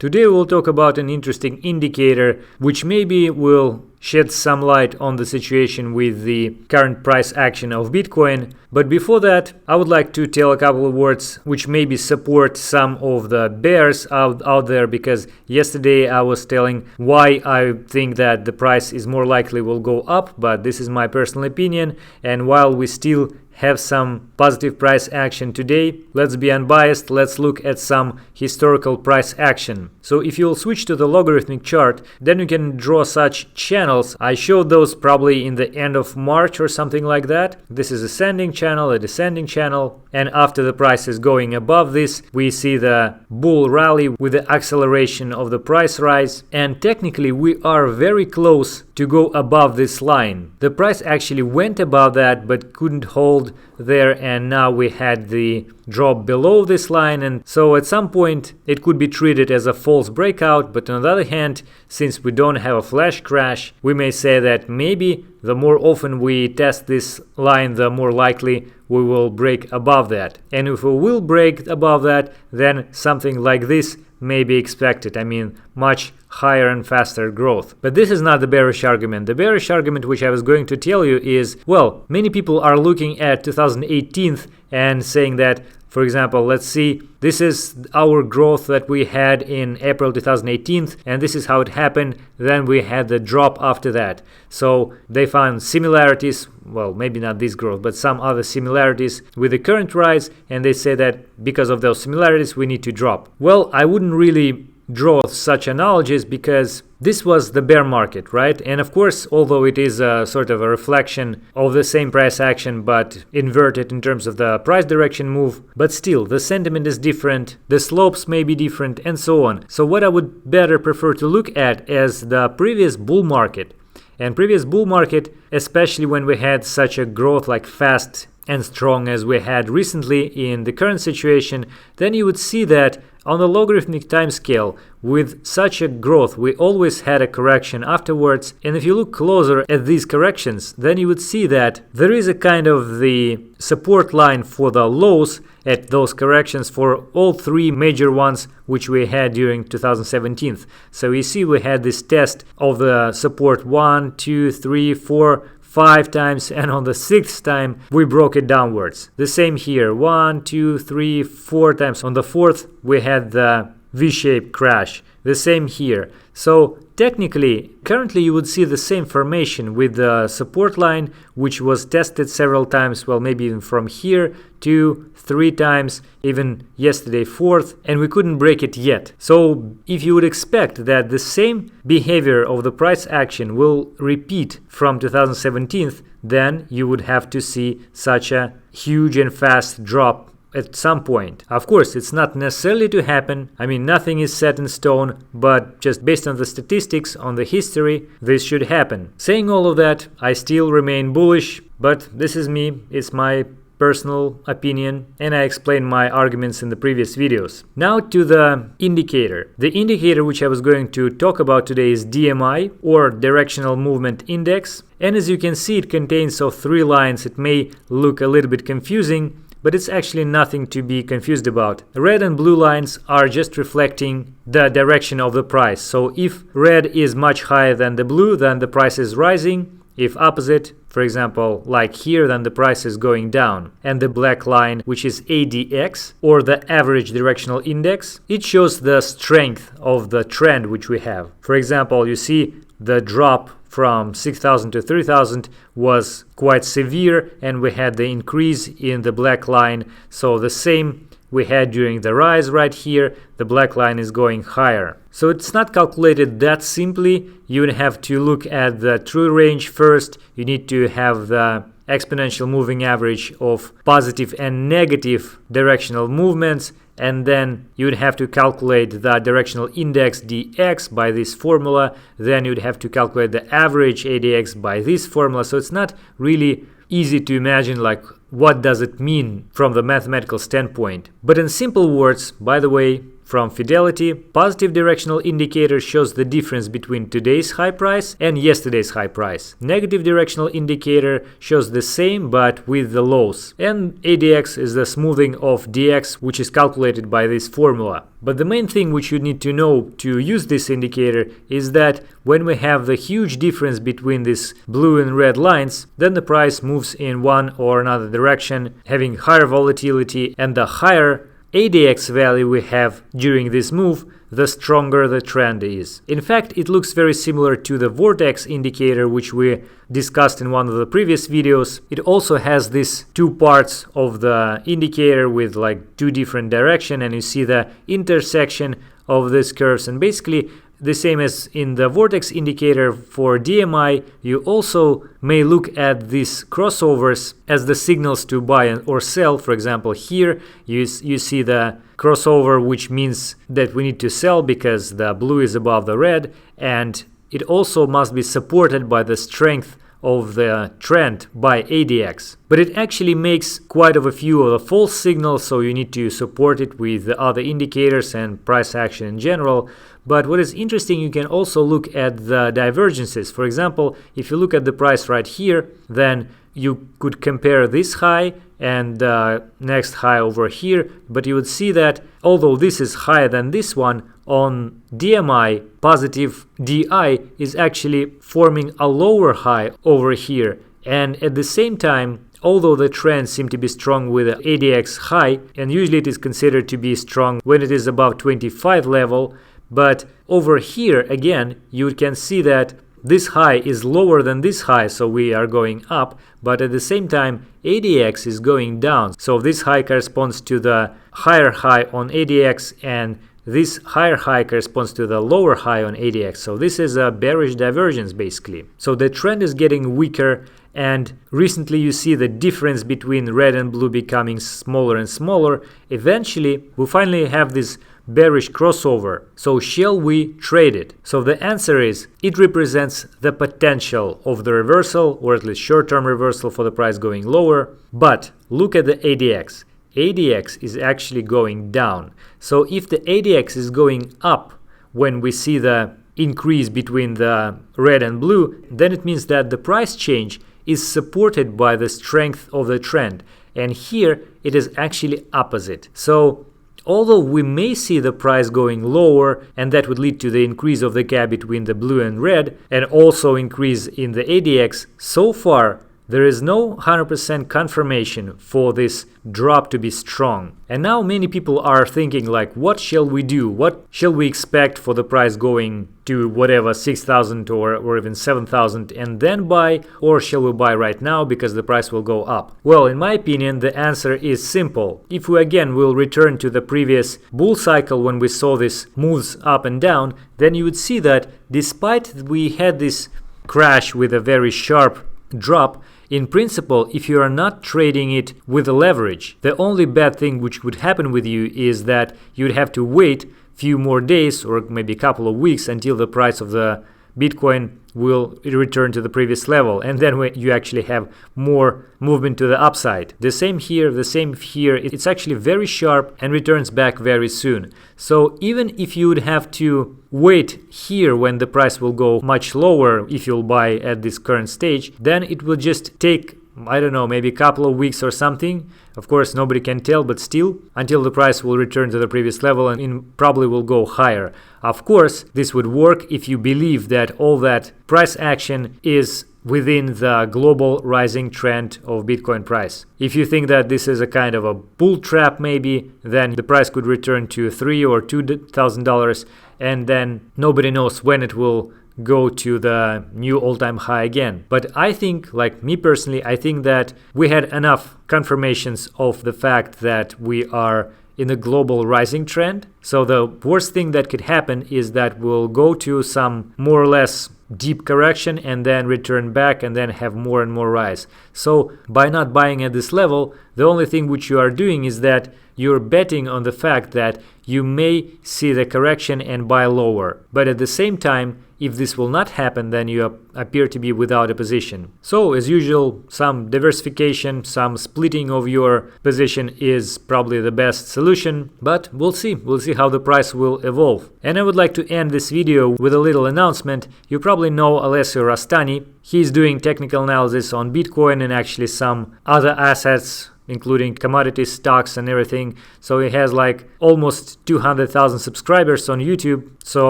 Today we'll talk about an interesting indicator which maybe will shed some light on the situation with the current price action of Bitcoin. But before that, I would like to tell a couple of words which maybe support some of the bears out there, because yesterday I was telling why I think that the price is more likely will go up, but this is my personal opinion. And while we still have some positive price action today, let's be unbiased, let's look at some historical price action. So if you'll switch to the logarithmic chart, then you can draw such channels. I showed those probably in the end of March or something like that. This is ascending channel, a descending channel, and after the price is going above this, we see the bull rally with the acceleration of the price rise, and technically we are very close to go above this line. The price actually went above that but couldn't hold there, and now we had the drop below this line, and so at some point it could be treated as a false breakout. But on the other hand, since we don't have a flash crash, we may say that maybe the more often we test this line, the more likely we will break above that. And if we will break above that, then something like this may be expected. I mean, much higher and faster growth. But this is not the bearish argument. The bearish argument which I was going to tell you is, well, many people are looking at 2018 and saying that, for example, let's see, this is our growth that we had in April 2018, and this is how it happened. Then we had the drop after that. So they found similarities, well, maybe not this growth, but some other similarities with the current rise, and they say that because of those similarities, we need to drop. Well, I wouldn't really draw such analogies because this was the bear market, right? And of course, although it is a sort of a reflection of the same price action but inverted in terms of the price direction move, but still the sentiment is different, the slopes may be different, and so on. So what I would better prefer to look at is the previous bull market. And previous bull market, especially when we had such a growth like fast and strong as we had recently in the current situation, then you would see that on the logarithmic time scale, with such a growth, we always had a correction afterwards. And if you look closer at these corrections, then you would see that there is a kind of the support line for the lows at those corrections for all three major ones which we had during 2017. So you see we had this test of the support 1, 2, 3, 4, 5 times, and on the 6th time we broke it downwards. The same here, 1, 2, 3, 4 times. On the 4th we had the V-shaped crash. The same here. So technically, currently you would see the same formation with the support line, which was tested several times, well, maybe even from here 2, 3 times, even yesterday 4th, and we couldn't break it yet. So if you would expect that the same behavior of the price action will repeat from 2017, then you would have to see such a huge and fast drop at some point. Of course, it's not necessarily to happen. I mean, nothing is set in stone, but just based on the statistics, on the history, this should happen. Saying all of that, I still remain bullish, but this is me, it's my personal opinion, and I explained my arguments in the previous videos. Now to the indicator. The indicator which I was going to talk about today is DMI, or Directional Movement Index, and as you can see, it contains of 3 lines. It may look a little bit confusing, but it's actually nothing to be confused about. Red and blue lines are just reflecting the direction of the price. So if red is much higher than the blue, then the price is rising. If opposite, for example, like here, then the price is going down. And the black line, which is ADX, or the average directional index, it shows the strength of the trend which we have. For example, you see the drop from 6,000 to 3,000 was quite severe, and we had the increase in the black line. So the same we had during the rise right here, the black line is going higher. So it's not calculated that simply. You would have to look at the true range first. You need to have the exponential moving average of positive and negative directional movements, and then you would have to calculate the directional index dx by this formula. Then you'd have to calculate the average ADX by this formula. So it's not really easy to imagine like what does it mean from the mathematical standpoint. But in simple words, by the way, from Fidelity. Positive directional indicator shows the difference between today's high price and yesterday's high price. Negative directional indicator shows the same but with the lows. And ADX is the smoothing of DX, which is calculated by this formula. But the main thing which you need to know to use this indicator is that when we have the huge difference between these blue and red lines, then the price moves in one or another direction, having higher volatility, and the higher ADX value we have during this move, the stronger the trend is. In fact, it looks very similar to the vortex indicator which we discussed in one of the previous videos. It also has these two parts of the indicator with like two different directions, and you see the intersection of these curves. And basically the same as in the vortex indicator for DMI, you also may look at these crossovers as the signals to buy or sell. For example, here you see the crossover, which means that we need to sell because the blue is above the red, and it also must be supported by the strength of the trend by ADX. But it actually makes quite a few of the false signals, so you need to support it with the other indicators and price action in general. But what is interesting, you can also look at the divergences. For example, if you look at the price right here, then you could compare this high and the next high over here, but you would see that although this is higher than this one, on DMI, positive DI is actually forming a lower high over here. And at the same time, although the trends seem to be strong with the ADX high, and usually it is considered to be strong when it is above 25 level, but over here again you can see that this high is lower than this high, so we are going up, but at the same time ADX is going down. So this high corresponds to the higher high on ADX, and this higher high corresponds to the lower high on ADX. So this is a bearish divergence basically. So the trend is getting weaker, and recently you see the difference between red and blue becoming smaller and smaller. Eventually we finally have this bearish crossover. So shall we trade it? So the answer is it represents the potential of the reversal, or at least short-term reversal for the price going lower. But look at the ADX. ADX is actually going down. So if the ADX is going up when we see the increase between the red and blue, then it means that the price change is supported by the strength of the trend. And here it is actually opposite. So although we may see the price going lower, and that would lead to the increase of the gap between the blue and red, and also increase in the ADX, so far there is no 100% confirmation for this drop to be strong. And now many people are thinking like, what shall we do? What shall we expect for the price going to whatever 6,000 or even 7,000 and then buy, or shall we buy right now because the price will go up? Well, in my opinion, the answer is simple. If we again will return to the previous bull cycle when we saw this moves up and down, then you would see that despite we had this crash with a very sharp drop, in principle, if you are not trading it with a leverage, the only bad thing which would happen with you is that you'd have to wait few more days or maybe a couple of weeks until the price of the Bitcoin will return to the previous level, and then when you actually have more movement to the upside. The same here, it's actually very sharp and returns back very soon. So even if you would have to wait here when the price will go much lower, if you'll buy at this current stage, then it will just take, I don't know, maybe a couple of weeks or something. Of course, nobody can tell, but still, until the price will return to the previous level and probably will go higher. Of course, this would work if you believe that all that price action is within the global rising trend of Bitcoin price. If you think that this is a kind of a bull trap maybe, then the price could return to $3,000 or $2,000, and then nobody knows when it will go to the new all-time high again. But I think, like me personally, I think that we had enough confirmations of the fact that we are in a global rising trend. So the worst thing that could happen is that we'll go to some more or less deep correction and then return back and then have more and more rise. So by not buying at this level, the only thing which you are doing is that you're betting on the fact that you may see the correction and buy lower. But at the same time, if this will not happen, then you appear to be without a position. So as usual, some diversification, some splitting of your position is probably the best solution, but we'll see how the price will evolve. And I would like to end this video with a little announcement. You probably know Alessio Rastani. He's doing technical analysis on Bitcoin and actually some other assets, including commodities, stocks and everything. So he has like almost 200,000 subscribers on YouTube. So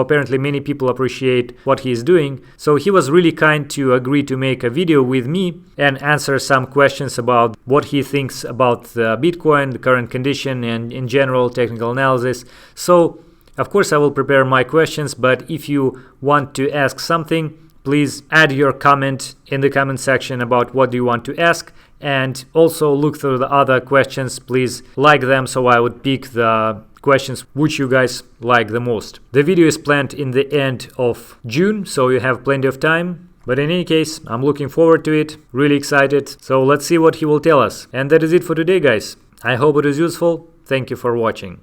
apparently many people appreciate what he is doing. So he was really kind to agree to make a video with me and answer some questions about what he thinks about the Bitcoin, the current condition, and in general technical analysis. So of course I will prepare my questions, but if you want to ask something, please add your comment in the comment section about what do you want to ask. And also look through the other questions, please like them so I would pick the questions which you guys like the most. The video is planned in the end of June, so you have plenty of time. But in any case, I'm looking forward to it, really excited. So let's see what he will tell us. And that is it for today, guys. I hope it is useful. Thank you for watching.